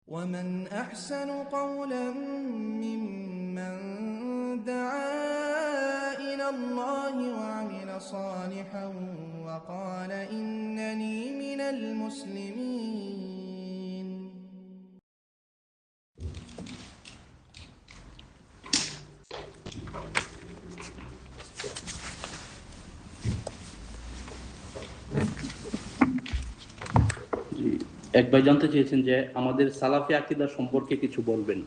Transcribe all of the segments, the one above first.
ومن أحسن قولا ممن دعا إلى الله وعمل صالحا وقال إنني من المسلمين. এক ভাই জানতে চেয়েছেন যে আমাদের সালাফি আকীদা সম্পর্কে কিছু বলবেন।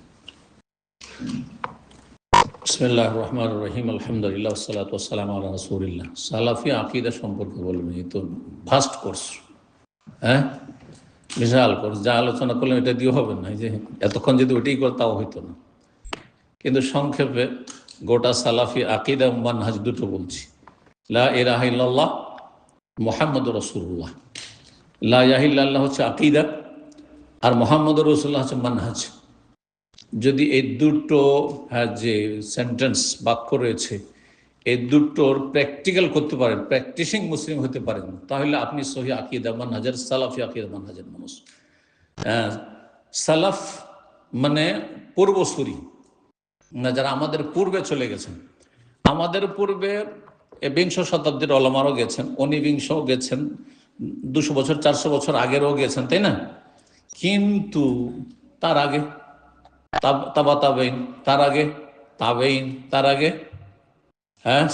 বিসমিল্লাহির রহমানির রহিম, আলহামদুলিল্লাহ, ওয়াসসালাতু ওয়াসসালামু আলা রাসূলিল্লাহ। সালাফি আকীদা সম্পর্কে বলবেন, এই তো ভাস্ট কোর্স, বিশাল কোর্স। যা আলোচনা করলাম এটা দিয়ে হবে না, এই যে এতক্ষণ যদি ওইটাই করে তাও হইতো না। কিন্তু সংক্ষেপে গোটা সালাফি আকীদা মানহাজ দুটো বলছি। লা ইলাহা ইল্লাল্লাহ মুহাম্মাদুর রাসূলুল্লাহ। লা ইলাহা ইল্লাল্লাহ হচ্ছে আকীদা, আর মুহাম্মাদুর রাসূলুল্লাহ হচ্ছে মানহাজ। যদি এই দুটো যে সেন্টেন্স বাক্য রয়েছে, এই দুটোর প্র্যাকটিক্যাল করতে পারেন, প্র্যাকটিসিং মুসলিম হতে পারেন, তাহলে আপনি সহি আকীদা মানহাজের, সালাফি আকীদা মানহাজের মানুষ। সালাফ মানে পূর্বসূরি, না, যারা আমাদের পূর্বে চলে গেছেন। আমাদের পূর্বে বিংশ শতাব্দীর ওলামারও গেছেন, ঊনবিংশও গেছেন, 200 বছর 400 বছর আগেরও গেছেন, তাই না? কিন্তু তার আগে তাবা তাবেইন, তার আগে তাবেইন, তার আগে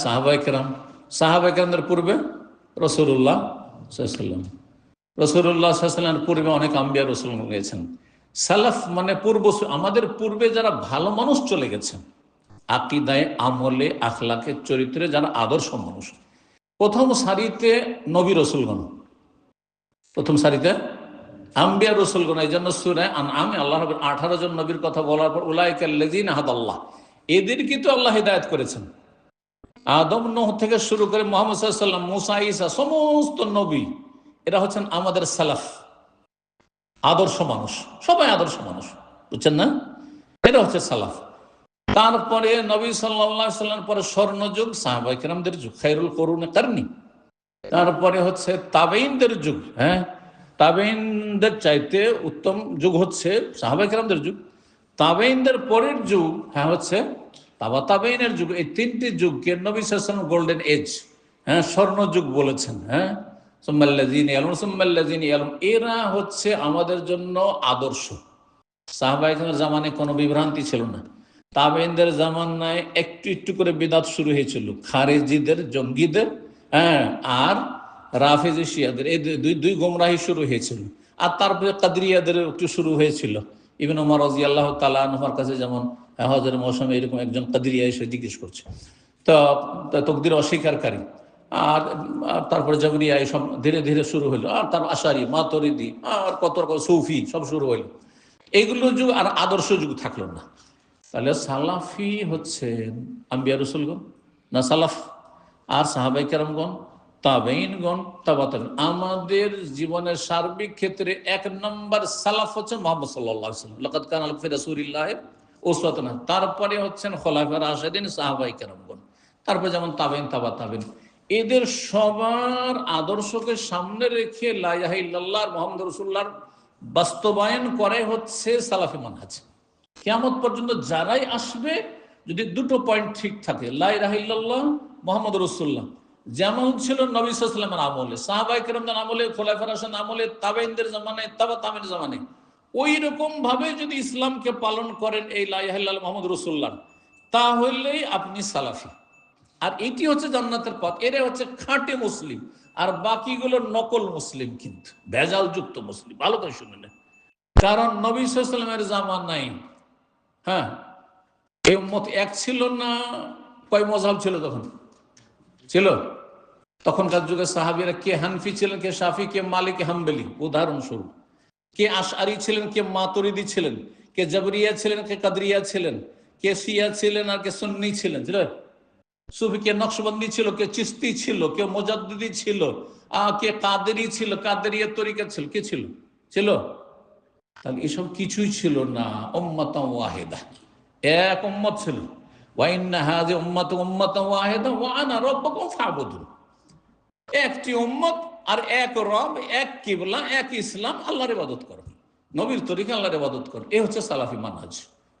সাহাবায়ে কেরাম, সাহাবায়ে কেরামদের পূর্বে রাসূলুল্লাহ সাল্লাল্লাহু আলাইহি ওয়াসাল্লাম, রাসূলুল্লাহ সাল্লাল্লাহু আলাইহি ওয়াসাল্লামের পূর্বে অনেক আম্বিয়া রাসূল গেছেন। সালাফ মানে পূর্ব, আমাদের পূর্বে যারা ভালো মানুষ চলে গেছেন, আকীদায়, আমলে, আখলাকে, চরিত্রে যারা আদর্শ মানুষ। প্রথম সারিতে নবী রাসূলগণ, প্রথম সারিতে আম্বিয়া রাসূলগণ। এই জন্য সূরা আনআমে আল্লাহ রাব্বুল 18 জন নবীর কথা বলার পর উলাইকাল্লাযীনা হাদাল্লাহ, এদেরকে তো আল্লাহ হিদায়াত করেছেন। আদম, নূহ থেকে শুরু করে মুহাম্মদ সাল্লাল্লাহু আলাইহি ওয়াসাল্লাম, মুসা, ঈসা, সমস্ত নবী এরা হচ্ছেন আমাদের সালাফ, আদর্শ মানুষ, সবাই আদর্শ মানুষ, বুঝছেন না? এটা হচ্ছে সালাফ। তারপরে নবী সাল্লাল্লাহু আলাইহি ওয়াসাল্লাম পরে স্বর্ণযুগ, সাহাবায়ে কেরামদের যুগ, খায়রুল কুরুনে কারনি। তারপরে হচ্ছে তাবেইনদের যুগ, তাবেইনদের চাইতে উত্তম যুগ হচ্ছে সাহাবায়ে কেরামদের যুগ। তাবেইনদের পরের যুগ হচ্ছে তাবা তাবেইনের যুগ। এই তিনটি যুগকে নবী সাল্লাল্লাহু আলাইহি ওয়াসাল্লাম গোল্ডেন এজ, স্বর্ণ যুগ বলেছেন। সুম্মাল্লাযীনা ইয়ালুন সুম্মাল্লাযীনা ইয়ালুন, এরা হচ্ছে আমাদের জন্য আদর্শ। সাহাবায়ে কেরামের জামানায় কোনো বিভ্রান্তি ছিল না। তাবেইনদের জামানায় একটু একটু করে বিদআত শুরু হয়েছিল, খারেজিদের, জঙ্গিদের, আর রাফেজি শিয়াদের, এই দুই গোমরাহি শুরু হয়েছিল। আর তারপরে কাদরিয়াদের একটু শুরু হয়েছিল। ইবনে ওমর রাদিয়াল্লাহু তাআলা আনহুর কাছে যেমন হজের মৌসুমে এরকম একজন কাদরিয়া এসে জিজ্ঞেস করছে, তো তাকদীর অস্বীকারী। আর তারপরে জাবরিয়া, এইসব ধীরে ধীরে শুরু হলো। আর তার আশারি, মাতুরিদি, আর কত রকম সুফি সব শুরু হইল। এইগুলো যুগ আর আদর্শ যুগ থাকলো না। তাহলে সালাফি হচ্ছে আম্বিয়া রাসূলগণ না সালাফ, আর সাহাবায়ে কেরামগণ, তাবেইনগণ, তাবা তাবেইন। আমাদের জীবনের সার্বিক ক্ষেত্রে 1 নম্বর সালাফ হচ্ছে মুহাম্মদ সাল্লাল্লাহু আলাইহি ওয়াসাল্লাম, লাকাদ কানা লাকুম ফি রাসূলিল্লাহি উসওয়াতুন। তারপরে হচ্ছেন খোলাফায়ে রাশিদিন, সাহাবায়ে কেরামগণ। তারপরে যেমন তাবেইন, তাবা তাবেইন, এদের সবার আদর্শকে সামনে রেখে লা ইলাহা ইল্লাল্লাহ মুহাম্মদ রাসূলুল্লাহর বাস্তবায়ন করে হচ্ছে সালাফি মানহাজ। কিয়ামত পর্যন্ত যারাই আসবে, যদি দুটো পয়েন্ট ঠিক থাকে, লা ইলাহা ইল্লাল্লাহ মুহাম্মদ রাসূলুল্লাহ, যেমন ছিল নবী সাল্লাল্লাহু আলাইহি ওয়াসাল্লামের আমলে, সাহাবায়ে কেরামদের আমলে, খোলাফায়ে রাশিদিন আমলে, তাবেইনদের জামানায়, তাবা তাবেইনের জামানায়, ওই রকম ভাবে যদি ইসলামকে পালন করেন, এই লা ইলাহা ইল্লাল্লাহ মুহাম্মদ রাসূলুল্লাহ, তাহলেই আপনি সালাফি। আর এটি হচ্ছে জান্নাতের পথ। এরা হচ্ছে খাঁটি মুসলিম, আর বাকিগুলো নকল মুসলিম, কিন্তু ভেজাল যুক্ত মুসলিম। ভালো করে শুনে নেন, কারণ নবী সাল্লাল্লাহু আলাইহি ওয়াসাল্লামের জামানায় এই উম্মত এক ছিল না, কয় মাযহাব ছিল তখন? ছিল তখনকার যুগে সাহাবীরা কে হানফি ছিলেন, কে শাফি, কে মালিক, হাম্বলি, উদাহরণস্বরূপ। কে আশআরি ছিলেন, কে মাতুরিদি ছিলেন, কে জাবরিয়া ছিলেন, কে কাদরিয়া ছিলেন, কে শিয়া ছিলেন, আর কে সুন্নি ছিলেন। সুফি, কে নকশবন্দি ছিল, কে চিশতি ছিল, কে মুজাদ্দিদি ছিল, কে কাদেরি ছিল, কাদেরিয়া তরিকা ছিল, কে ছিল? তাহলে এসব কিছুই ছিল না। উম্মাতান ওয়াহিদা, এক উম্মত ছিল। ওয়া ইন্না হাযিহি উম্মাতুকুম উম্মাতান ওয়াহিদা ওয়া আনা রাব্বুকুম ফা'বুদুন। একটি উম্মত, আর এক রব, এক কিবলা, এক ইসলাম, আল্লাহর ইবাদত করো। নবীর তরিকে আল্লাহর ইবাদত করেন। এই হচ্ছে সালাফি মানহাজ,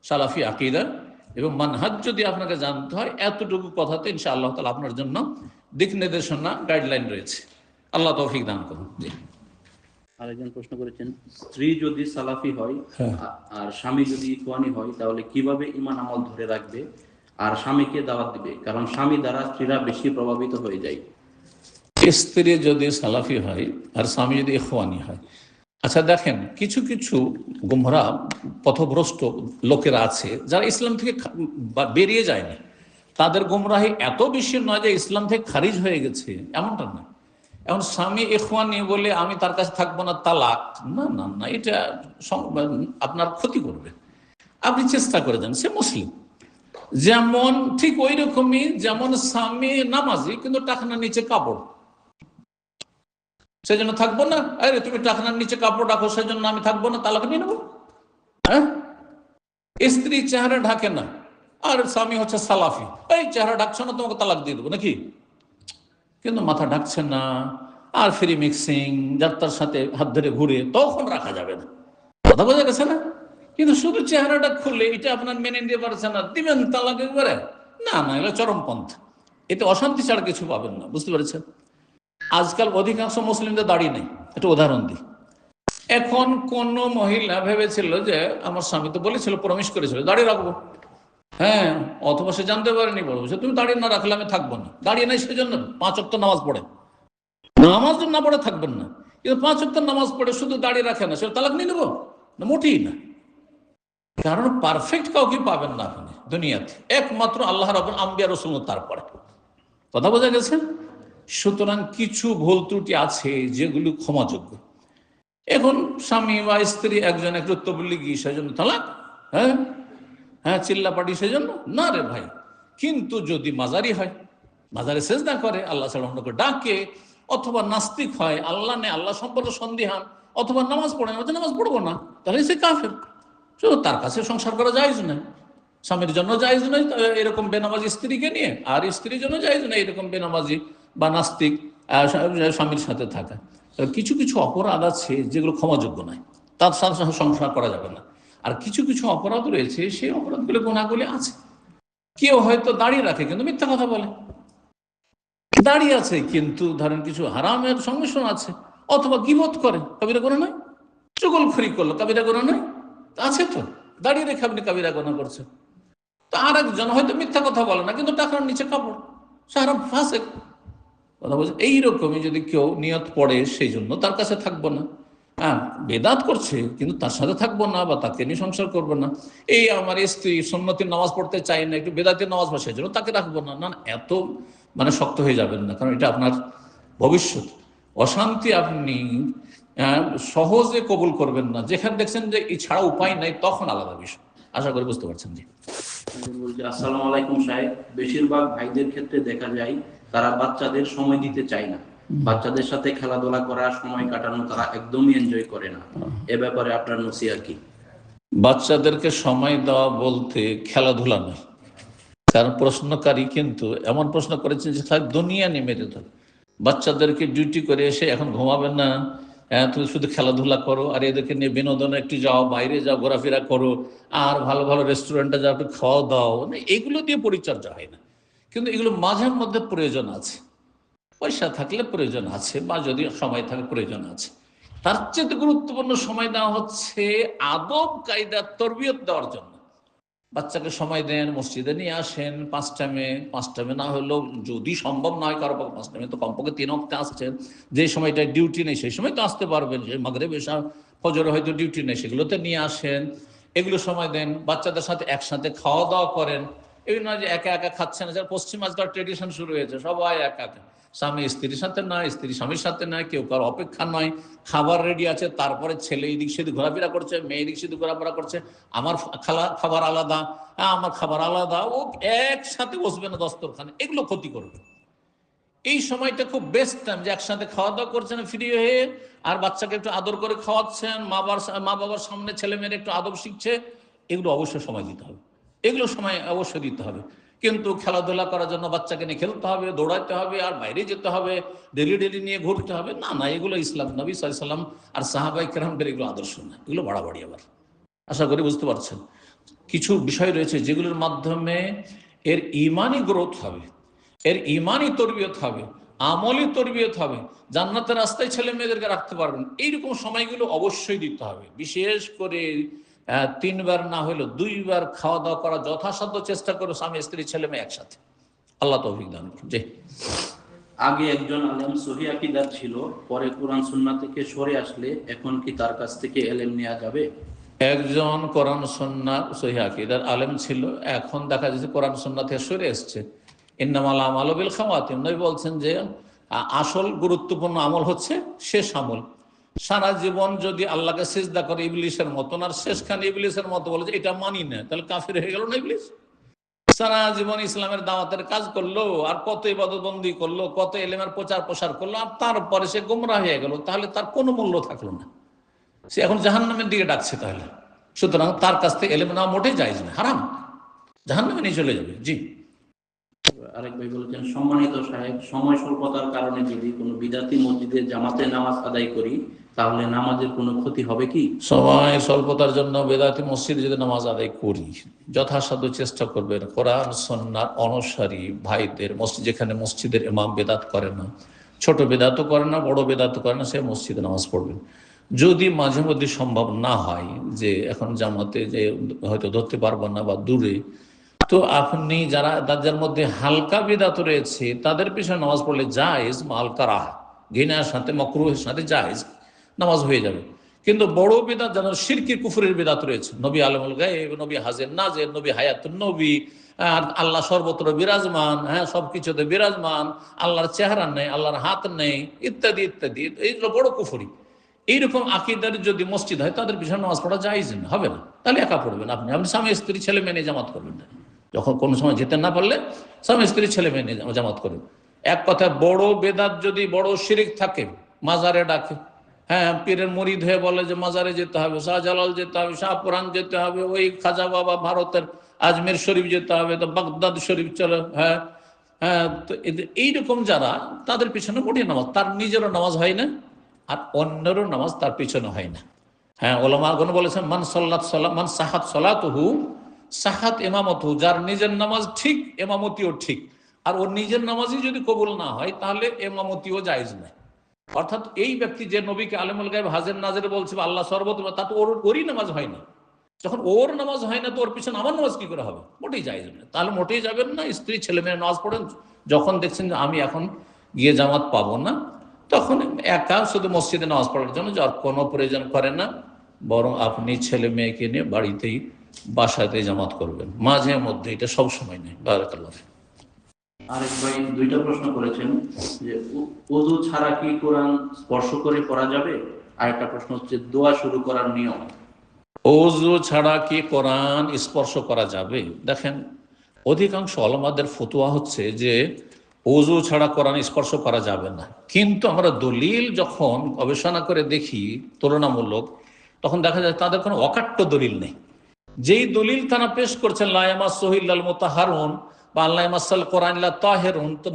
সালাফি আকীদা। এবং মানহাজ যদি আপনাকে জানতে হয়, এতটুকু কথাতে ইনশাআল্লাহ তাআলা আপনার জন্য দিক নির্দেশনা, গাইডলাইন রয়েছে। আল্লাহ তৌফিক দান করুন। জি। আরেকজন প্রশ্ন করেছেন, স্ত্রী যদি সালাফি হয় হ্যাঁ। আর স্বামী যদি ইখওয়ানি হয়, তাহলে কিভাবে ঈমান আমল ধরে রাখবে আর স্বামীকে দাওয়াত দিবে? কারণ স্বামী দ্বারা স্ত্রীরা বেশি প্রভাবিত হয়ে যায়। স্ত্রী যদি সালাফি হয় আর স্বামী যদি ইখওয়ানি হয়, আচ্ছা দেখেন, কিছু কিছু গুমরাহ পথভ্রষ্ট লোকেরা আছে যারা ইসলাম থেকে বেরিয়ে যায়নি। তাদের গুমরাহি এত বেশি নয় যে ইসলাম থেকে খারিজ হয়ে গেছে, এমনটা না। এখন স্বামী ইখওয়ানি বলে আমি তার কাছে থাকবো না, তালাক, না না না, এটা আপনার ক্ষতি করবে। আপনি চেষ্টা করে যান, সে মুসলিম, যেমন ঠিক ওই রকমই যেমন স্বামী নামাজি কিন্তু টাকনার নিচে কাপড়, সেজন্য থাকবো না। আরে তুমি টাকনার নিচে কাপড় রাখো, সেজন্য আমি থাকবো না, তালাক নিয়ে নেবো? হ্যাঁ, স্ত্রী চেহারা ঢাকে না আর স্বামী হচ্ছে সালাফি, এই চেহারা ঢাকছো না, তোমাকে তালাক দিয়ে দেবো নাকি? কিন্তু মাথা ঢাকছে না আর ফ্রি মিক্সিং, যার তার সাথে হাত ধরে ঘুরে, তখন রাখা যাবে না। কথা বোঝা গেছে না? কিন্তু শুধু চেহারাটা খুললে এটা আপনার মেনে নিতে পারছে না, দিবেন তালাক একবারে? না না, এগুলো চরমপন্থ। এতে অশান্তি ছাড়া কিছু পাবেন না, বুঝতে পেরেছেন? আজকাল অধিকাংশ মুসলিমদের দাড়ি নেই, একটা উদাহরণ দিই। এখন কোন মহিলা ভেবেছিল যে আমার স্বামী তো বলেছিল, প্রমিস করেছিল দাড়ি রাখবো, হ্যাঁ, অথবা সে জানতে পারেনি, বলবো তুমি দাঁড়িয়ে না রাখলে আমি থাকবো না। দাঁড়িয়ে নাই সেজন্য 5 ওয়াক্ত নামাজ পড়ে, নামাজ না পড়ে থাকবেন না, কিন্তু 5 ওয়াক্ত নামাজ পড়ে শুধু দাঁড়িয়ে রাখে না, সে তালাক নিয়ে নেবো না? মোটেই না। কারণ পারফেক্ট কাউকে পাবেন না আপনি দুনিয়াতে, একমাত্র আল্লাহ রাব্বুল আম্বিয়া রাসূল, তারপরে। কথা বোঝা গেছে? সুতরাং কিছু ভুল ত্রুটি আছে যেগুলো ক্ষমাযোগ্য। এখন স্বামী বা স্ত্রী একজন একটু তবলিগি, সেজন্য তালাক, হ্যাঁ হ্যাঁ, চিল্লাপাটি সেজন্য না রে ভাই। কিন্তু যদি মাজারি হয়, মাজারে সেজদা করে, আল্লাহ ছাড়া অন্যকে ডাকে, অথবা নাস্তিক হয়, আল্লাহ নেই, আল্লাহ সম্পর্কে সন্দিহান, অথবা নামাজ পড়ে না, নামাজ পড়বো না, তাহলে সে কাফের। শুধু তার কাছে সংসার করা জায়েজ নয়, স্বামীর জন্য জায়েজ নয় এরকম বেনামাজি স্ত্রীকে নিয়ে, আর স্ত্রীর জন্য জায়েজ নয় এরকম বেনামাজি বা নাস্তিক স্বামীর সাথে থাকা। কিছু কিছু অপরাধ আছে যেগুলো ক্ষমাযোগ্য নয়, তার সাথে সংসার করা যাবে না। আর কিছু কিছু অপরাধ রয়েছে, সেই অপরাধগুলো গুনাহগুলি আছে। কেউ হয়তো দাঁড়িয়ে রাখে কিন্তু মিথ্যা কথা বলে, দাঁড়িয়ে আছে কিন্তু ধরেন কিছু হারামের সংমিশ্রণ আছে, অথবা গীবত করে, কবিরা গুনাহ নয়? চুগলখড়ি করলো, কবিরা গুনাহ নয়? আছে তো, দাঁড়িয়ে রেখে আপনি কবিরা গুনাহ করছেন। তো আর একজন হয়তো মিথ্যা কথা বলে না কিন্তু টাকার নিচে কাপড়, সারা ফাঁসে কথা বলছে। এইরকমই যদি কেউ নিয়ত পড়ে সেই জন্য তার কাছে থাকবো না, হ্যাঁ, বেদাত করছে কিন্তু তার সাথে থাকবো না বা তাকে নিয়ে সংসার করবো না। এই আমার স্ত্রী সুন্নতির নামাজ পড়তে চাই না, একটু বেদাতের নামাজ পড়ে, সেই জন্য তাকে রাখবো না। না, এত শক্ত হয়ে যাবেন না, কারণ এটা আপনার ভবিষ্যৎ অশান্তি আপনি সহজে কবুল করবেন না। যেখানে দেখছেন যে এই ছাড়া উপায় নাই, তখন আলাদা বিষয়। আশা করি বুঝতে পারছেন। জি, আসসালামু আলাইকুম সাহেব, বেশিরভাগ ভাইদের ক্ষেত্রে দেখা যায় তারা বাচ্চাদের সময় দিতে চায় না, বাচ্চাদের সাথে খেলাধুলা করা, সময় কাটানো তারা একদমই এনজয় করে না। এ ব্যাপারে আপনার নসিহত কি? বাচ্চাদেরকে সময় দেওয়া বলতে খেলাধুলা নয়। কারণ প্রশ্নকারী কিন্তু এমন প্রশ্ন করেছেন যে তার দুনিয়া নেমে যেত। বাচ্চাদেরকে ডিউটি করে এসে এখন ঘুমাবেন না, তুমি শুধু খেলাধুলা করো, আর এদেরকে নিয়ে বিনোদনে একটু যাও, বাইরে যাও, ঘোরাফেরা করো, আর ভালো ভালো রেস্টুরেন্টে যাও, একটু খাওয়া দাও, এগুলো দিয়ে পরিচর্যা হয় না। কিন্তু এগুলো মাঝে মধ্যে প্রয়োজন আছে, পয়সা থাকলে প্রয়োজন আছে, বা যদি সময় থাকে প্রয়োজন আছে। তার চেয়ে গুরুত্বপূর্ণ সময় দেওয়া হচ্ছে আদব কায়দা তরবিয়ত দেওয়ার জন্য। বাচ্চাকে সময় দেন, মসজিদে নিয়ে আসেন 5 টাইমে না হলেও, যদি সম্ভব না হয় কারো 5 টাইমে, তো কমপক্ষে 3 ওয়াক্তে আসছেন। যে সময়টা ডিউটি নেই সেই সময় তো আসতে পারবেন, যে মাগরিব এশা ফজরে হয়তো ডিউটি নেই, সেগুলোতে নিয়ে আসেন, এগুলো সময় দেন। বাচ্চাদের সাথে একসাথে খাওয়া দাওয়া করেন, এই নয় যে একা একা খাচ্ছেন। যারা পশ্চিম আজকাল ট্রেডিশন শুরু হয়েছে, সবাই একা একা, স্বামী স্ত্রীর সাথে নয়, স্ত্রী স্বামীর সাথে নয়, কেউ কারো অপেক্ষা নয়, খাবার রেডি আছে, তারপরে ছেলে এদিক সেদিক ঘোরাফেরা করছে, মেয়ে এদিক সেদিক ঘোরাফেরা করছে, আমার খাবার আলাদা, আমার খাবার আলাদা, ও একসাথে বসবে না দস্তরখানে, এগুলো ক্ষতি করবে। এই সময়টা খুব বেস্ট টাইম যে একসাথে খাওয়া দাওয়া করছেন ফ্রি হয়ে, আর বাচ্চাকে একটু আদর করে খাওয়াচ্ছেন, মা বাবার সামনে ছেলে মেয়ের একটু আদব শিখছে, এগুলো অবশ্যই সময় দিতে হবে, এগুলো সময় অবশ্যই দিতে হবে। কিন্তু খেলাধুলা করার জন্য বাচ্চাকে নিয়ে খেলতে হবে, দৌড়াতে হবে, আর বাইরে যেতে হবে, ডেলি ডেলি নিয়ে ঘুরতে হবে, না না, এগুলো ইসলাম, নবী সাল্লাল্লাহু আলাইহি ওয়াসাল্লাম আর সাহাবায়ে কেরামদের এগুলো আদর্শ না, এগুলো বাড়াবাড়ি। আবার আশা করি বুঝতে পারছেন। কিছু বিষয় রয়েছে যেগুলোর মাধ্যমে এর ইমানি গ্রোথ হবে, এর ইমানি তরবিয়ত হবে, আমলি তরবিয়ত হবে, জান্নাতের রাস্তায় ছেলে মেয়েদেরকে রাখতে পারবেন। এইরকম সময়গুলো অবশ্যই দিতে হবে। বিশেষ করে 3 বার না হলেও 2 বার খাওয়া দাওয়া করা যথাসাধ্য চেষ্টা করো, স্বামী স্ত্রী ছেলে মেয়ে একসাথে। আল্লাহ তৌফিক দান করুন। জি। আগে একজন আলেম সহিহ আকীদার ছিল, পরে কোরআন সুন্নাহ থেকে সরে আসলে এখন কি তার কাছ থেকে ইলম নেওয়া যাবে? একজন কোরআন সুন্নাহ সহিহ আকীদার আলেম ছিল, এখন দেখা যাচ্ছে কোরআন সুন্নাহ থেকে সরে এসছে। ইন্নামাল আমালু বিল খাওয়াতিম, নবী বলছেন যে আসল গুরুত্বপূর্ণ আমল হচ্ছে শেষ আমল। সারা জীবন যদি আল্লাহকে সিজদা করে ইবলিসের মতন, আর শেষখানে ইবলিসের মতো বলে যে এটা মানি না, তাহলে কাফির হয়ে গেল না ইবলিস? সারা জীবন ইসলামের দাওয়াতের কাজ করলো, আর কত ইবাদতবন্দি করলো, কত ইলমের প্রচার প্রসার করলো, আর তারপরে সে গোমরাহ হয়ে গেল, তাহলে তার কোনো মূল্য থাকলো না, সে এখন জাহান্নামের দিকে ডাকছে। তাহলে সুতরাং তার কাছ থেকে ইলম নেওয়া মোটেই জায়েজ না, হারাম, জাহান্নামে নিয়ে চলে যাবে। জি। আরেক ভাই বলেছেন, সম্মানিত সাহেব, সময় স্বল্পতার কারণে যদি কোনো বিদাতি মসজিদে জামাতে নামাজ আদায় করি তাহলে নামাজের কোনো ক্ষতি হবে কি? সময় স্বল্পতার জন্য বেদাতি মসজিদে যদি নামাজ আদায় করি, যথাসাধ্য চেষ্টা করবেন কোরআন সুন্নাহর অনুসারী ভাইদের মসজিদ, যেখানে মসজিদের ইমাম বেদাত করে না, ছোট বেদাতও করে না, বড় বেদাতও করে না, সে মসজিদে নামাজ পড়বেন। যদি মাঝে মধ্যে সম্ভব না হয় যে এখন জামাতে যে হয়তো ধরতে পারবেন না বা দূরে, তো আপনি যার মধ্যে হালকা বেদাত রয়েছে তাদের পিছনে নামাজ পড়লে জায়েজ, মালকারাহ, ঘৃণার সাথে মাকরুহের সাথে জায়েজ নামাজ হয়ে যাবে। কিন্তু বড় বেদাত যেন শিরকি কুফরের বেদাত রয়েছে, নবী আলমুল গায়েব, নবী হাজির নাজির, নবী হায়াতুন নবী, আর আল্লাহ সর্বত্র বিরাজমান, হ্যাঁ সবকিছুতে বিরাজমান, আল্লাহর চেহারা নেই, আল্লাহর হাত নেই, ইত্যাদি ইত্যাদি, এইগুলো বড় কুফরি। এইরকম আকীদার যদি মসজিদ হয় তাদের পিছনে নামাজ পড়া জায়েজ না, হবে না। তাহলে একা পড়বেন, আপনি স্বামী স্ত্রী ছেলে মেয়ে নিয়ে জামাত করবেন না। যখন কোনো সময় যেতে না পারলে স্বামী স্ত্রী ছেলে মেয়ে নিয়ে জামাত করবেন। এক কথায় বড় বেদাত যদি বড় শিরিক থাকে, মাজারে ডাকে, হ্যাঁ পীরের মুরিদ হয়ে বলে যে মাজারে যেতে হবে, শাহজালাল যেতে হবে, শাহপুরান যেতে হবে, ওই খাজা বাবা ভারতের আজমের শরীফ যেতে হবে, তো বাগদাদ শরীফ চলে, হ্যাঁ হ্যাঁ, তো এইরকম যারা, তাদের পিছনে মোটেই নামাজ, তার নিজেরও নামাজ হয় না, আর অন্যেরও নামাজ তার পিছনে হয় না। হ্যাঁ, ওলামাগণ বলেছেন মান সাহাত সলাতুহু সাহাত ইমামতহু, যার নিজের নামাজ ঠিক ইমামতিও ঠিক, আর ওর নিজের নামাজই যদি কবুল না হয় তাহলে ইমামতিও জায়েজ নাই। অর্থাৎ এই ব্যক্তি যে নবীকে আলেমুল গায়েব হাজির নাজির বলছে, আল্লাহ সর্বত্র, তা তো ওরই নামাজ হয় না। যখন ওর নামাজ হয় না তো ওর পিছনে আমার নামাজ কি করে হবে? মোটেই জায়েজ না। তাহলে মোটেই যাবেন না। স্ত্রী ছেলে মেয়ের নামাজ পড়েন, যখন দেখছেন যে আমি এখন গিয়ে জামাত পাবো না, তখন একা শুধু মসজিদে নামাজ পড়ার জন্য যার কোনো প্রয়োজন করে না, বরং আপনি ছেলে মেয়েকে নিয়ে বাড়িতেই বাসাতেই জামাত করবেন, মাঝে মধ্যে, এটা সব সময় নেই। বারাকাল্লাহ। আরেক ভাই 2টা প্রশ্ন করেছেন যে ওযু ছাড়া কি কোরআন স্পর্শ করে পড়া যাবে? আর একটা প্রশ্ন হচ্ছে দোয়া শুরু করার নিয়ম। ওযু ছাড়া কি কোরআন স্পর্শ করা যাবে? দেখেন, অধিকাংশ ওলামাদের ফতোয়া হচ্ছে যে ওযু ছাড়া কোরআন স্পর্শ করা যাবে না। কিন্তু আমরা দলিল যখন গবেষণা করে দেখি তুলনামূলক, তখন দেখা যায় তাদের কোনো অকাট্য দলিল নেই। যেই দলিল তারা পেশ করছেন লা ইয়ামাসসুহু ইল্লাল মুতাহহারুন বা লা ইয়ামাসসাল কোরআন ইল্লা তাহিরুন, তো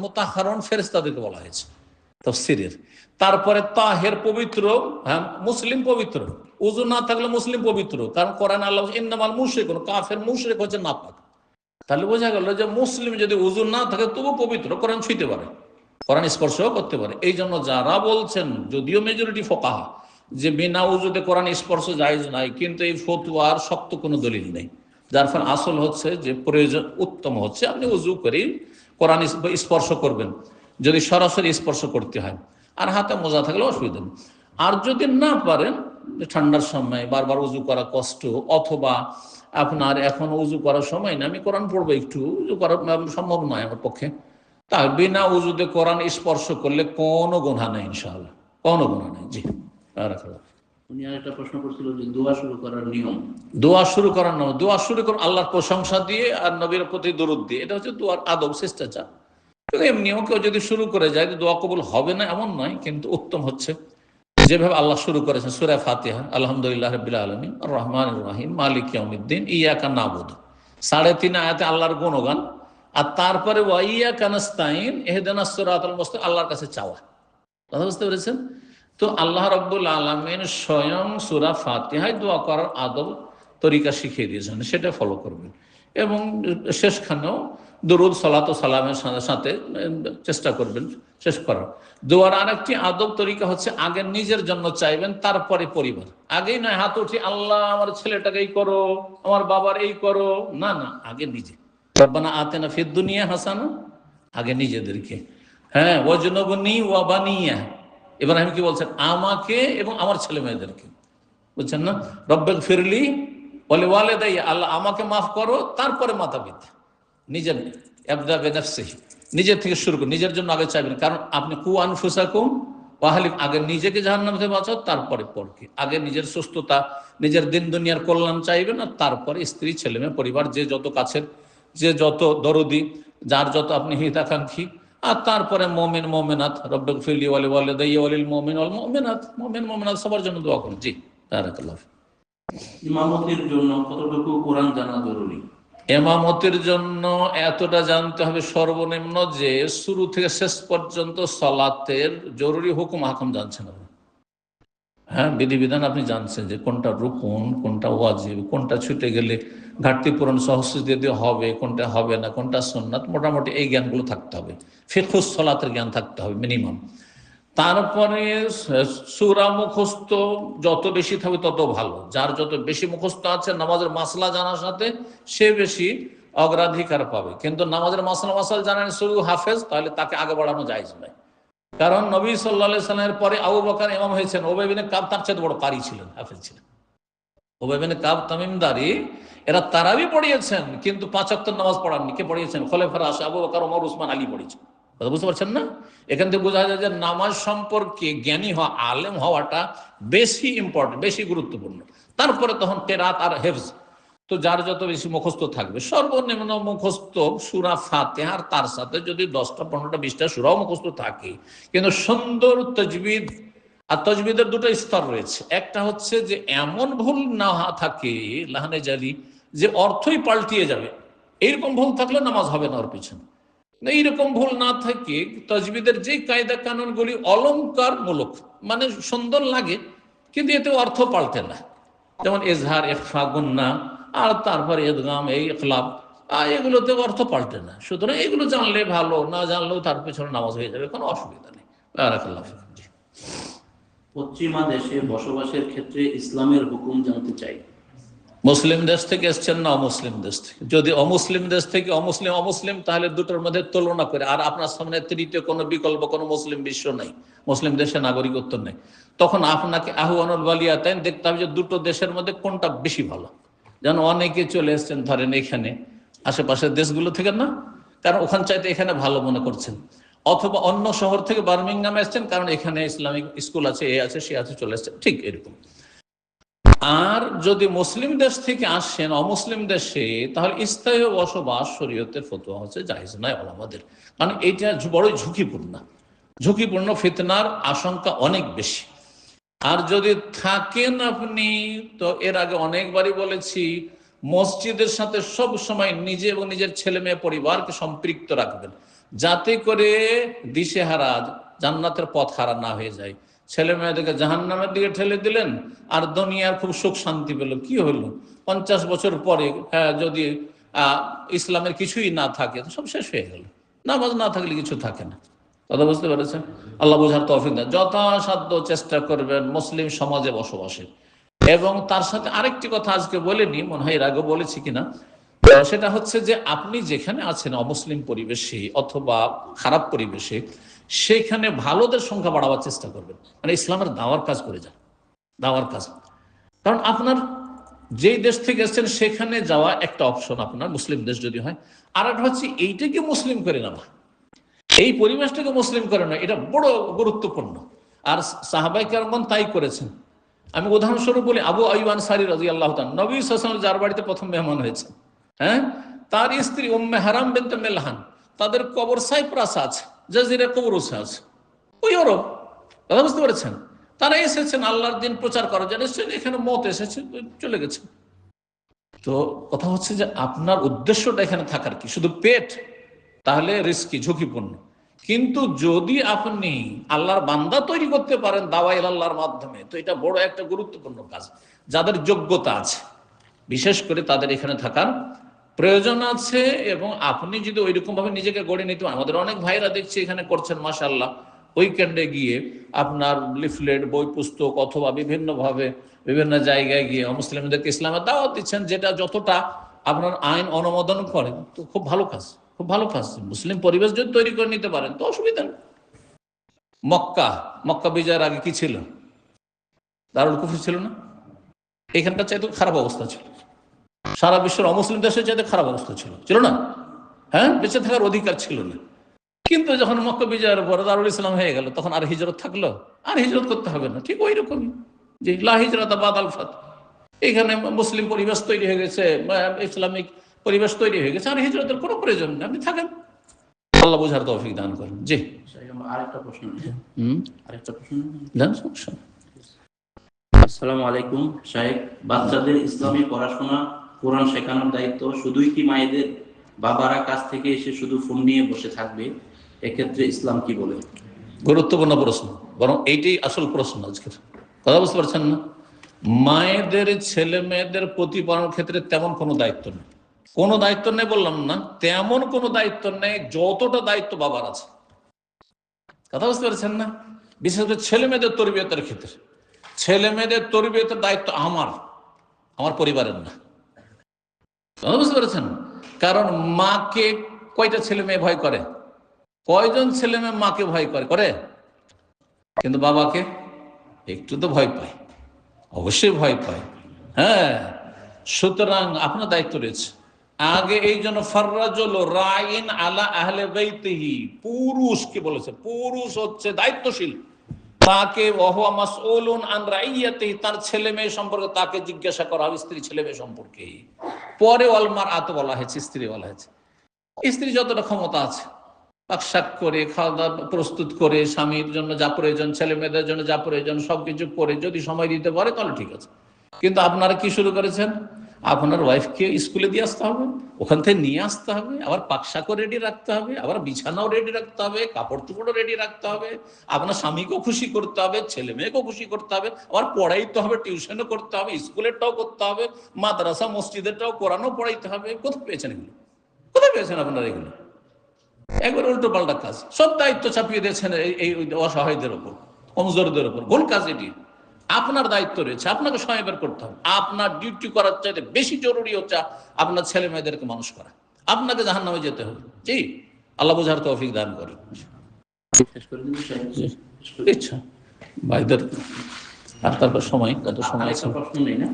মুতাহহারুন ফেরেশতাদেরকে বলা হয়েছে তাফসীরের। তারপরে তাহের পবিত্র, হ্যাঁ মুসলিম পবিত্র, ওযু না থাকলে মুসলিম পবিত্র, কারণ কোরআন আল্লাহ ইন্নামাল মুশরিকুন, কাফের মুশরিক হচ্ছে নাপাক। তাহলে বোঝা গেল যে মুসলিম যদি ওযু না থাকে তবু পবিত্র, কোরআন ছুঁইতে পারে, কোরআন স্পর্শও করতে পারে। এই জন্য যারা বলছেন, যদিও মেজরিটি ফোকাহা, যে বিনা উযুতে কোরআন স্পর্শ জায়েজ নাই, কিন্তু এই ফতোয়ার শক্ত কোনো দলিল নেই। যার ফলে আসল হচ্ছে যে প্রয়োজন, উত্তম হচ্ছে আপনি উযু করে কোরআন স্পর্শ করবেন, যদি সরাসরি স্পর্শ করতে হয়, আর হাতে মোজা থাকলে অসুবিধা নেই। আর যদি না পারেন, ঠান্ডার সময় বারবার উযু করা কষ্ট, অথবা আপনার এখন উযু করার সময় না, আমি কোরআন পড়বো, একটু উযু করা সম্ভব নয় আমার পক্ষে, তাই বিনা উযুতে কোরআন স্পর্শ করলে কোনো গুনাহ নেই, ইনশাআল্লাহ কোনো গুনাহ নেই। জি। উনি আরেকটা প্রশ্ন করছিল যে দোয়া শুরু করার নিয়ম। দোয়া শুরু করার নাম, দোয়া শুরু করুন আল্লাহর প্রশংসা দিয়ে আর নবীর প্রতি দরুদ দিয়ে, এটা হচ্ছে দোয়ার আদব, শিষ্টাচার। এমনিও কেউ যদি শুরু করে যায় দোয়া কবুল হবে না এমন নয়, কিন্তু উত্তম হচ্ছে যেভাবে আল্লাহ শুরু করেছেন সূরা ফাতিহা, আলহামদুলিল্লাহ রাব্বিল আলামিন আর রহমানির রহিম মালিক ইয়াউমিদ্দিন ইয়াকা নাবুদু, 3.5 আয়াতে আল্লাহর গুণগান, আর তারপরে ওয়াইয়াকা নাস্তাইন ইহদিনাস সিরাতাল মুস্তাকিম, আল্লাহর কাছে চাওয়া। কথা বুঝতে পেরেছেন? তো আল্লাহ রাব্বুল আলামিন স্বয়ং সূরা ফাতিহায় দোয়া করার আদব তরিকা শিখিয়ে দিয়েছেন, সেটা ফলো করবেন। এবং শেষখানেও দরুদ সালাত ও সালামের সাথে সাথে চেষ্টা করবেন শেষ করার। দোয়ার আরেকটি আদব তরিকা হচ্ছে আগে নিজের জন্য চাইবেন, তারপরে পরিবার। আগেই নয় হাত উঠি আল্লাহ আমার ছেলেটাকে এই করো, আমার বাবার এই করো, না না, আগে নিজে। রব্বানা আতিনা ফিদ দুনিয়া হাসানা, আগে নিজেদেরকে। হ্যাঁ, ওয়াজনুবনি ওয়া বানিয়া, ইব্রাহিম কি বলছেন? আমাকে এবং আমার ছেলে মেয়েদেরকে, বুঝছেন না? রব্বিগ ফিরলি ওয়ালি ওয়ালিদাইয়া, আল্লাহ আমাকে মাফ করো, তারপরে মাতা পিতা। নিজের ইবদা বিনাফসিহি, নিজের থেকে শুরু করুন, নিজের জন্য আগে চাইবেন। কারণ আপনি কু আনফুসাকুম ওয়া আহলিকুম, আগে নিজেকে জাহান্নাম থেকে বাঁচাও, তারপরে পরকে। আগে নিজের সুস্থতা, নিজের দিন দুনিয়ার কল্যাণ চাইবেন, আর তারপরে স্ত্রী, ছেলে মেয়ে, পরিবার, যে যত কাছের, যে যত দরদি, যার যত আপনি হিতাকাঙ্ক্ষী, আর তারপরে মুমিন মুমিনাত, রব্বিগ ফিরলি ওয়ালি ওয়ালিদাইয়া ওয়ালিল মুমিন ওয়াল মুমিনাত, মুমিন মুমিনাত সবার জন্য দোয়া করুন। জি, বারাকাল্লাহ। ইমামতির জন্য কতটুকু কোরআন জানা জরুরি? এমামতির জন্য এতটা জানতে হবে সর্বনিম্ন, যে শুরু থেকে শেষ পর্যন্ত সালাতের জরুরি হুকুম হাকাম জানছেন আপনি। হ্যাঁ, বিধিবিধান আপনি জানছেন, যে কোনটা রুকুন, কোনটা ওয়াজিব, কোনটা ছুটে গেলে ঘাটতি পূরণ সহজে দিয়ে হবে, কোনটা হবে না, কোনটা সুন্নাত, মোটামুটি এই জ্ঞানগুলো থাকতে হবে। ফিকহুস সালাতের জ্ঞান থাকতে হবে মিনিমাম। তারপরে সূরা মুখস্থ যত বেশি থাকবে তত ভালো। যার যত বেশি মুখস্থ আছে নামাজের মাসলা জানার সাথে, সে বেশি অগ্রাধিকার পাবে। কিন্তু নামাজের মাসাল জানেন শুধু হাফেজ, তাহলে তাকে আগে বাড়ানো জায়েজ নয়। কারণ নবী সাল্লাল্লাহু আলাইহি সাল্লামের পরে আবু বকর ইমাম হয়েছেন, উবাই বিন কাব তার চেয়ে বড় কারি ছিলেন, হাফেজ ছিলেন। উবাই বিন কাব তামিমদারি, এরা তারাবি পড়িয়েছেন, কিন্তু 5 ওয়াক্ত নামাজ পড়াননি। কে পড়িয়েছেন? খলিফা রাশিদ আবু বকর, ওমর, উসমান, আলী পড়িয়েছেন। কথা বুঝতে পারছেন না? এখান থেকে বোঝা যায় যে নামাজ সম্পর্কে জ্ঞানী হওয়া, আলেম হওয়াটা বেশি ইম্পর্টেন্ট, বেশি গুরুত্বপূর্ণ। তারপরে তখন কেরাত আর হেফজ। তো যার যত বেশি মুখস্থ থাকবে, সর্বনিম্ন মুখস্থ সূরা ফাতিহা, আর তার সাথে যদি 10টা 15টা 20টা সূরাও মুখস্থ থাকে, কিন্তু সুন্দর তাজবিদ। আর তাজবিদের দুটো স্তর রয়েছে। একটা হচ্ছে যে এমন ভুল না থাকে লাহানে জালি, যে অর্থই পাল্টিয়ে যাবে, এইরকম ভুল থাকলে নামাজ হবে না ওর পিছনে। এইরকম ভুল না থাকে, তাজবিদের যে কায়দা কানুনগুলি অলংকার মূলক, মানে সুন্দর লাগে, কিন্তু এতে অর্থ পাল্টে না। যেমন এজহার, ইখফা, গুন্না, আর তারপরে ইদগাম, এই ইখলাব, এগুলোতে অর্থ পাল্টে না। সুতরাং এগুলো জানলে ভালো, না জানলেও তার পেছনে নামাজ হয়ে যাবে, কোনো অসুবিধা নেই। বারাকাল্লাহ ফিক। পশ্চিমা দেশে বসবাসের ক্ষেত্রে ইসলামের হুকুম জানতে চাই। মুসলিম দেশ থেকে এসছেন না অমুসলিম দেশ থেকে? যদি অমুসলিম দেশ থেকে, অমুসলিম, তাহলে দুটোর মধ্যে তুলনা করে, আর আপনার সামনে তৃতীয় কোনো বিকল্প, কোনো মুসলিম বিশ্ব নাই, মুসলিম দেশে নাগরিকত্ব নেই, তখন আপনাকে আহওয়ানুল ওয়ালিয়াতাইন দেখতে হবে যে দুটো দেশের মধ্যে কোনটা বেশি ভালো। যেন অনেকে চলে এসছেন ধরেন এখানে আশেপাশের দেশগুলো থেকে, না কারণ ওখান চাইতে এখানে ভালো মনে করছেন, অথবা অন্য শহর থেকে বার্মিংহামে এসছেন, কারণ এখানে ইসলামিক স্কুল আছে, এ আছে, সে আছে, চলে এসছেন, ঠিক এরকম। আর যদি মুসলিম দেশ থেকে আসেন অমুসলিম দেশে, তাহলে স্থায়ী বসবাস শরীয়তের ফতোয়া হচ্ছে জায়েজ নয় আমাদের। কারণ এটা বড়ই ঝুঁকিপূর্ণ, ফিতনার আশঙ্কা অনেক বেশি। আর যদি থাকেন আপনি, তো এর আগে অনেকবারই বলেছি, মসজিদের সাথে সব সময় নিজে এবং নিজের ছেলে মেয়ে পরিবারকে সম্পৃক্ত রাখবেন, যাতে করে দিশেহারা, জান্নাতের পথ হারা না হয়ে যায়। ছেলে মেয়েদেরকে জাহান্নামের দিকে ঠেলে দিলেন, আর দুনিয়ার খুব সুখ শান্তি পেল, কি হলো? 50 বছর পরে যদি ইসলামের কিছুই না থাকে, তো সব শেষ হয়ে গেল। নামাজ না থাকলে কিছু থাকে না। কথা বুঝতে পেরেছেন? আল্লাহ বোঝার তৌফিক দেন। যথাসাধ্য চেষ্টা করবেন মুসলিম সমাজে বসবাসের। এবং তার সাথে আরেকটি কথা আজকে বলিনি, মনে হয় এর আগে বলেছি কিনা, সেটা হচ্ছে যে আপনি যেখানে আছেন অমুসলিম পরিবেশে অথবা খারাপ পরিবেশে, সেখানে ভালোদের সংখ্যা বাড়াবার চেষ্টা করবেন, মানে ইসলামের দাওয়ার কাজ করে যান, দাওয়ার কাজ। কারণ আপনার যেই দেশ থেকে এসেছেন সেখানে যাওয়া একটা অপশন আপনার, মুসলিম দেশ যদি হয়। আর একটা হচ্ছে এইটাকে মুসলিম করে নেওয়া, এই পরিবেশটাকে মুসলিম করে নেওয়া, এটা বড় গুরুত্বপূর্ণ। আর সাহাবায়ে কেরাম তাই করেছেন। আমি উদাহরণস্বরূপ বলি, আবু আইয়ুব আনসারী রাদিয়াল্লাহু তাআলা, নবী সাল্লাল্লাহু আলাইহি ওয়াসাল্লাম যার বাড়িতে প্রথম মেহমান হয়েছে, হ্যাঁ, তার স্ত্রী উম্মে হারাম বিনতে মিলহান, তাদের কবর সাইপ্রাসে আছে, জাজিরা কবরসে আছে, ওই আরব। কথা বুঝতে পেরেছেন? তারা এসেছেন আল্লাহর দিন প্রচার করার জন্য, এখানে মত এসেছে, চলে গেছে। তো কথা হচ্ছে যে আপনার উদ্দেশ্যটা এখানে থাকার কি, শুধু পেট, তাহলে রিস্কি, ঝুঁকিপূর্ণ। কিন্তু যদি আপনি আল্লাহর বান্দা তৈরি করতে পারেন দাওয়াই আল্লাহর মাধ্যমে, তো এটা বড় একটা গুরুত্বপূর্ণ কাজ। যাদের যোগ্যতা আছে বিশেষ করে তাদের এখানে থাকার প্রয়োজন আছে। এবং আপনি যদি ওইরকম ভাবে নিজেকে গড়ে নিতে পারেন, আমাদের অনেক ভাইরা দেখছি এখানে করছেন মাশাআল্লাহ, উইকেন্ডে গিয়ে আপনার লিফলেট, বই পুস্তক অথবা বিভিন্নভাবে বিভিন্ন জায়গায় গিয়ে মুসলিমদেরকে ইসলামের দাওয়াত দিচ্ছেন, যেটা যতটা আপনার আইন অনুমোদন করে। তো খুব ভালো কাজ, খুব ভালো কাজ। মুসলিম পরিবেশ যদি তৈরি করে নিতে পারেন তো অসুবিধা নেই। মক্কা বিজয়ের আগে কি ছিল? দারুল কুফর ছিল না? এখানকার চাইতে খারাপ অবস্থা ছিল, সারা বিশ্বের অমুসলিম দেশের চাইতে খারাপ অবস্থা ছিল না? হ্যাঁ, বেঁচে থাকার অধিকার ছিল না। কিন্তু যখন মক্কা বিজয়ের পর দারুল ইসলাম হয়ে গেল, তখন আর হিজরত থাকলো? আর হিজরত করতে হবে না। ঠিক ওই রকমই যে লা হিজরাত বাদাল ফাত, এখানে মুসলিম পরিবেশ তৈরি হয়ে গেছে, ইসলামিক পরিবেশ তৈরি হয়ে গেছে, আর হিজরতের কোনো প্রয়োজন নেই, আপনি থাকেন। আল্লাহ বুঝার তৌফিক দান করেন। জি, আরেকটা প্রশ্ন। সমস্যা। আসসালামু আলাইকুম শাহেখ, বাচ্চাদের ইসলামী পড়াশোনা, কোরআন শেখানোর দায়িত্ব শুধুই কি মায়েদের? বাবারা কাছ থেকে এসে শুধু ফোন নিয়ে বসে থাকবে, এক্ষেত্রে ইসলাম কি বলে? গুরুত্বপূর্ণ প্রশ্ন, বরং এইটাই আসল প্রশ্ন আজকের। কথা বুঝতে পারছেন না? মায়েদের ছেলে মেয়েদের প্রতিপালনের ক্ষেত্রে তেমন কোনো দায়িত্ব নেই। কোনো দায়িত্ব নেই বললাম না, তেমন কোনো দায়িত্ব নেই যতটা দায়িত্ব বাবার আছে। কথা বুঝতে পারছেন না? বিশেষ করে ছেলে মেয়েদের তরবিয়তের ক্ষেত্রে, ছেলে মেয়েদের তরবিয়তের দায়িত্ব আমার পরিবারের না। বুঝতে পেরেছেন? কারণ মাকে কয়টা ছেলে মেয়ে ভয় করে? কয়জন ছেলে মেয়ে মাকে ভয় করে? কিন্তু বাবাকে একটু তো ভয় পায়, অবশ্যই ভয় পায়। হ্যাঁ, সুতরাং আপনার দায়িত্ব রয়েছে আগে। এই জন্য ফাররাজুল রাইন আলা আহলে বাইতিহি, পুরুষকে বলেছে, পুরুষ হচ্ছে দায়িত্বশীল, তাকে ওয়া মাসউলুন আন রাইয়াতিহি, তার ছেলে মেয়ে সম্পর্কে তাকে জিজ্ঞাসা করা হবে, স্ত্রী ছেলে মেয়ে সম্পর্কে। পরে ওয়াল মারআত বলা হয়েছে, স্ত্রী বলা হয়েছে। স্ত্রী যতটা ক্ষমতা আছে, পাকশাক করে, খাওয়া দাওয়া প্রস্তুত করে, স্বামীর জন্য যা প্রয়োজন, ছেলে মেয়েদের জন্য যা প্রয়োজন সবকিছু করে যদি সময় দিতে পারে তাহলে ঠিক আছে। কিন্তু আপনারা কি শুরু করেছেন? আপনার ওয়াইফকে স্কুলে দিয়ে আসতে হবে, ওখান থেকে নিয়ে আসতে হবে, আবার পাকশাকও রেডি রাখতে হবে, আবার বিছানাও রেডি রাখতে হবে, কাপড় চোপড়ও রেডি রাখতে হবে, আপনার স্বামীকেও খুশি করতে হবে, ছেলে মেয়েকেও খুশি করতে হবে, আবার পড়াইতে হবে, টিউশনও করতে হবে, স্কুলেরটাও করতে হবে, মাদ্রাসা মসজিদেরটাও কোরআনও পড়াইতে হবে। কোথায় পেয়েছেন এগুলো? কোথায় পেয়েছেন আপনারা এগুলো? একবার উল্টো পাল্টা কাজ, সব দায়িত্ব চাপিয়ে দিয়েছেন এই অসহায়দের উপর, কমজোরদের উপর। ভুল কাজ এটি। আপনার দায়িত্ব রয়েছে, আপনাকে সময় বের করতে হবে। আপনার ডিউটি করার চাইতে বেশি জরুরি হচ্ছে আপনার ছেলে মেয়েদেরকে মানুষ করা। আপনাকে জাহান্নামে যেতে হবে। জি, আল্লাহ বুঝার তৌফিক দান করেন। ইচ্ছা ভাইদের আর তারপর সময় কত সময় আছে? প্রশ্ন নেই না?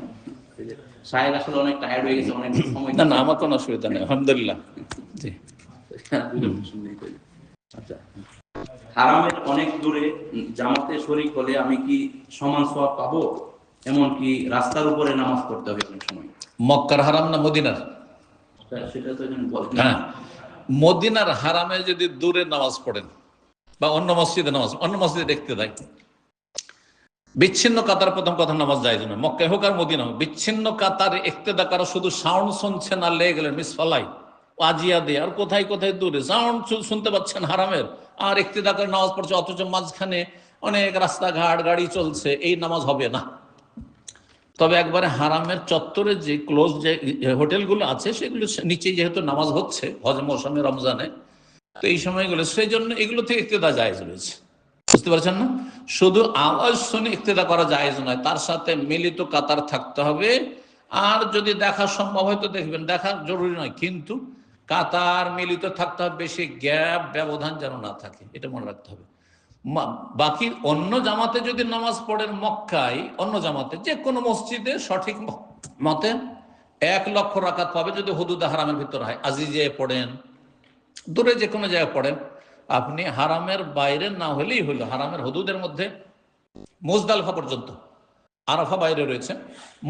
শাহেখ আসলে অনেক টায়ার্ড হয়ে গেছে, অনেক সময়। না, আমার কোনো অসুবিধা নেই, আলহামদুলিল্লাহ। জি, আচ্ছা, হারামের অনেক দূরে জামাতে শরীক হলে আমি কি সমান সওয়াব পাবো? এমনকি রাস্তার উপরে নামাজ পড়তে হবে অনেক সময়। মক্কার হারাম না মদিনার? সেটা তো বলেন। হ্যাঁ, মদিনার হারামে যদি দূরে নামাজ পড়েন বা অন্য মসজিদে নামাজ, অন্য মসজিদে দেখতে দেয়, বিচ্ছিন্ন কাতার প্রথম কথা নামাজ যায় না। মক্কায় হোক আর মদিনা হোক, বিচ্ছিন্ন কাতার ইক্তেদা করা, শুধু সাউন্ড শুনছেন আর লেগে গেলেন মিসফালাই আজিয়া দিয়ে, আর কোথায় কোথায় দূরে সাউন্ড শুনতে পাচ্ছেন হারামের, আর ইক্তেদা করে নামাজ পড়ছে, অথচ মাঝখানে অনেক রাস্তাঘাট গাড়ি চলছে, এই নামাজ হবে না। তবে একবারে হারামের চত্বরে যে ক্লোজ যে হোটেলগুলো আছে সেগুলো নিচে যেহেতু নামাজ হচ্ছে হজ মৌসুমে, রমজানে, তো এই সময়গুলো, সেই জন্য এগুলো থেকে ইক্তেদা জায়েজ রয়েছে। বুঝতে পারছেন না? শুধু আওয়াজ শুনে ইক্তেদা করা জায়েজ নয়, তার সাথে মিলিত কাতার থাকতে হবে। আর যদি দেখা সম্ভব হয় তো দেখবেন, দেখা জরুরি নয়, কিন্তু কাতার মিলিত থাকতে হবে, বেশি গ্যাপ ব্যবধান যেন না থাকে, এটা মনে রাখতে হবে। বাকি অন্য জামাতে যদি নামাজ পড়েন মক্কায়, অন্য জামাতে যে কোনো মসজিদে সঠিক মতে 1 লক্ষ রাকাত পাবে যদি হুদুদে হারামের ভিতরে হয়। আজিজে পড়েন, দূরে যে কোনো জায়গায় পড়েন, আপনি হারামের বাইরে না হলেই হলো। হারামের হুদুদের মধ্যে মুজদালিফা পর্যন্ত, আরাফা বাইরে রয়েছে,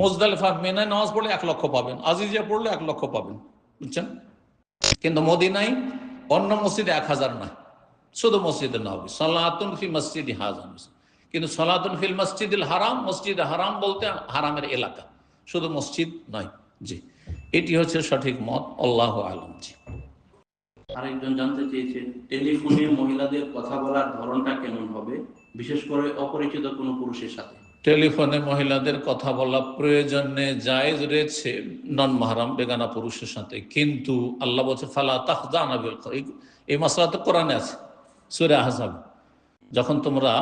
মুজদালিফা মিনায় নামাজ পড়লে 1 লক্ষ পাবেন, আজিজে পড়লে 1 লক্ষ পাবেন, বুঝছেন? কিন্তু মদিনায় অন্য মসজিদে 1000 না, শুধু মসজিদে নববী, সালাতুন ফি মসজিদি হাযা। কিন্তু সালাতুন ফিল মসজিদিল হারাম, মসজিদে হারাম বলতে হারামের এলাকা, শুধু মসজিদ নয়। জি। এটি হচ্ছে সঠিক মত, আল্লাহু আ'লাম। জি। আরেকজন জানতে চেয়েছেন, টেলিফোনে মহিলাদের কথা বলার ধরনটা কেমন হবে, বিশেষ করে অপরিচিত কোনো পুরুষের সাথে? টেলিফোনে মহিলাদের কথা বলা প্রয়োজনে জায়েজ রয়েছে নন মাহরাম বেগানা পুরুষের সাথে, কিন্তু আল্লাহ বলছে ফালা তাখদানা বিল কওল। এই মাসলা তো কোরআনে আছে, সূরা আহজাব। যখন তোমরা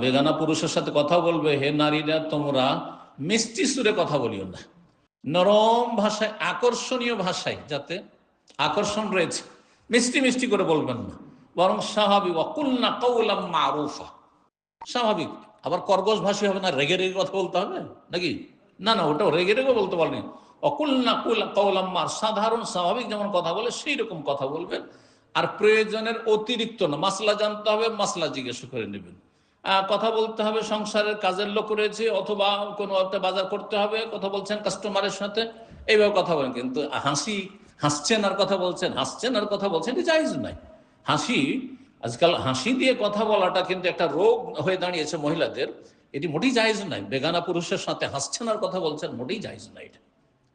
বেগানা পুরুষের সাথে কথা বলবে, হে নারীরা, তোমরা মিষ্টি সুরে কথা বলিও না, নরম ভাষায়, আকর্ষণীয় ভাষায়, যাতে আকর্ষণ রয়েছে, মিষ্টি মিষ্টি করে বলবেন না, বরং স্বাভাবিক ওয়াকুলনা কাওলাম মারুফা, স্বাভাবিক। আবার কর্কশ ভাষী হবে না, রেগে রেগে কথা বলতে হবে নাকি? না না, ওটাও রেগে রেগে বলতে পারেনি। অকুলনা কাওলাম মার, সাধারণ স্বাভাবিক যেমন কথা বলে সেই রকম কথা বলবেন। আর প্রয়োজনের অতিরিক্ত না, মাসলা জানতে হবে, মাসলা জিজ্ঞাসা করে নেবেন। কথা বলতে হবে, সংসারের কাজের লোক রয়েছে, অথবা কোনো একটা বাজার করতে হবে, কথা বলছেন কাস্টমারের সাথে, এইভাবে কথা বলেন। কিন্তু হাসছেন আর কথা বলছেন, হাসছেন আর কথা বলছেন, এটা জায়েজ নাই। হাসি, আজকাল হাসি দিয়ে কথা বলাটা কিন্তু একটা রোগ হয়ে দাঁড়িয়েছে মহিলাদের, এটি মোটেই জায়েজ নাই। বেগানা পুরুষের সাথে হাসছেন আর কথা বলছেন, মোটেই জায়েজ নাই এটা।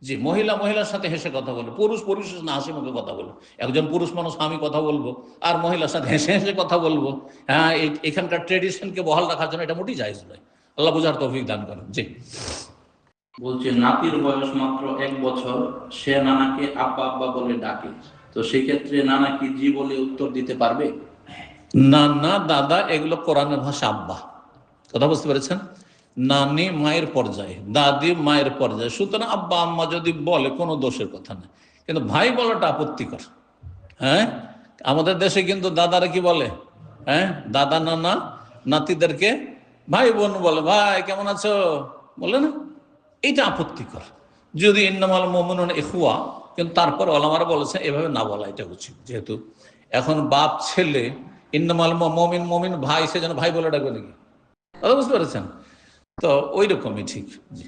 জি, মহিলা মহিলার সাথে হেসে কথা বলে, পুরুষ পুরুষের না হাসি মুখে কথা বলে। একজন পুরুষ মানুষ আমি কথা বলবো আর মহিলার সাথে হেসে হেসে কথা বলবো, হ্যাঁ, এখানকার ট্রেডিশনকে বহাল রাখার জন্য এটা মোটেই জায়েজ নয়। আল্লাহ বুঝার তৌফিক দান করেন। জি। বলছে নাতির বয়স মাত্র 1 বছর, সে নানাকে আব্বা আব্বা বলে ডাকে, তো সেই ক্ষেত্রে নানা কি জি বলে উত্তর দিতে পারবে? নানা, দাদা, এগুলো কোরআনের ভাষা আব্বা। কথা বুঝতে পেরেছেন? নানি মায়ের পর্যায়ে, দাদি মায়ের পর্যায়ে, সুতরাং আব্বা আম্মা যদি বলে কোনো দোষের কথা নেই। কিন্তু ভাই বলাটা আপত্তিকর। হ্যাঁ, আমাদের দেশে কিন্তু দাদারা কি বলে? হ্যাঁ, দাদা নানা নাতিদেরকে ভাই বোন বলে, ভাই কেমন আছো বলে না, এইটা আপত্তিকর। যদি ইন্নামাল মুমিনুনা ইখওয়া, কিন্তু তারপর ওলামারা বলেছে এভাবে না বলা এটা উচিত। যেহেতু এখন বাপ ছেলে, ইন্নামাল মুমিন, মুমিন ভাই, সেজন্য ভাই বলে ডাকবে নাকি? বুঝতে পেরেছেন? তো ওই রকমই ঠিক। জি।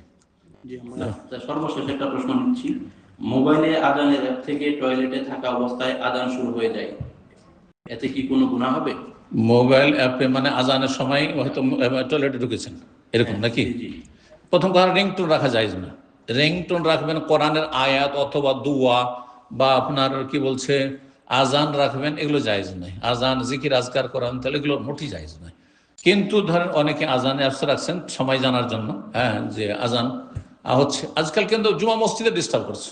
সর্বশেষ একটা প্রশ্ন নিচ্ছি, মোবাইলে আজানের অ্যাপ থেকে টয়লেটে থাকা অবস্থায় আজান শুরু হয়ে যায়, এতে কি কোনো গুনাহ হবে? মোবাইল অ্যাপে মানে আজানের সময় হয়তো টয়লেটে ঢুকেছেন, এরকম নাকি? প্রথম কথা, রিংটোন রাখা যায় না। রিংটোন রাখবেন কোরআনের আয়াত অথবা দুয়া, বা আপনার কি বলছে আজান রাখবেন, এগুলো জায়েজ নাই। আজান, জিকির, আজকার, কোরআন, তাহলে এগুলো মোটেই জায়েজ নাই। কিন্তু ধরেন অনেকে আজান অ্যাপস রাখছেন সময় জানার জন্য, হ্যাঁ, যে আজান হচ্ছে। আজকাল কিন্তু জুমা মসজিদে ডিস্টার্ব করছে,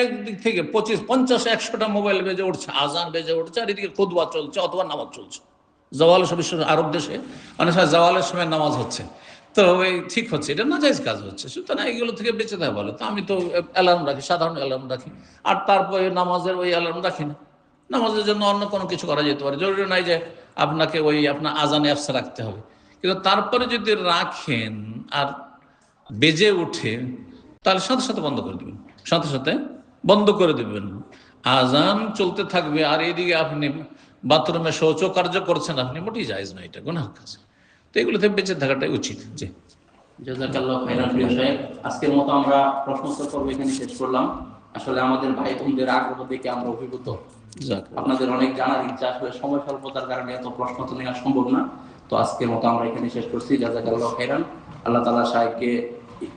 একদিক থেকে 25, 50, 100টা মোবাইল বেজে উঠছে, আজান বেজে উঠছে, আর এদিকে খুতবা চলছে অথবা নামাজ চলছে। জওয়াল, সব আরব দেশে অনেক সময় জওয়ালের সময় নামাজ হচ্ছে, তো এই ঠিক হচ্ছে, এটা নাজায়েজ কাজ হচ্ছে। সুতরাং এগুলো থেকে বেঁচে থাকা ভালো। তো আমি তো অ্যালার্ম রাখি, সাধারণ অ্যালার্ম রাখি, আর তারপরে নামাজের ওই অ্যালার্ম রাখি না। নামাজের জন্য অন্য কোনো কিছু করা যেতে পারে, জরুরি নাই যে আপনাকে ওই আপনার আজান অ্যাপস রাখতে হবে। কিন্তু তারপরে যদি রাখেন আর বেজে ওঠে, তাহলে সাথে সাথে বন্ধ করে দেবেন, সাথে সাথে বন্ধ করে দেবেন। আজান চলতে থাকবে আর এইদিকে আপনি বাথরুমে শৌচকার্য করছেন, আপনি মোটেই জায়েজ না, এটা গুনাহ কাজ। তো এগুলো থেকে বেঁচে থাকাটাই উচিত। জি। জাযাকাল্লাহু খাইরান। প্রিয় সাহেব, আজকের মতো আমরা প্রশ্নোত্তর পর্ব এখানে শেষ করলাম। আসলে আমাদের ভাই বোনদের আগ্রহ দেখে আমরা অভিভূত, আপনাদের অনেক জানার ইচ্ছা, আসলে সময় স্বল্পতার কারণে এত প্রশ্ন তো নেওয়া সম্ভব না। তো আজকের মতো আমরা এখানে শেষ করছি। জাযাকাল্লাহু খাইরান। আল্লাহ তাআলা সাহেবকে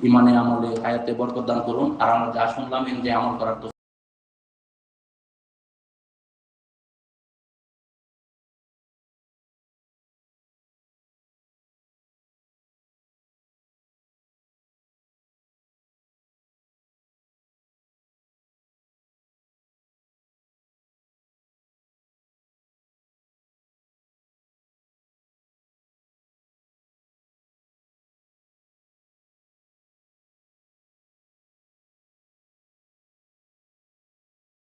ইমানে আমলে হায়াতে বরকত দান করুন, আর আমরা যা শুনলাম যে আমল করার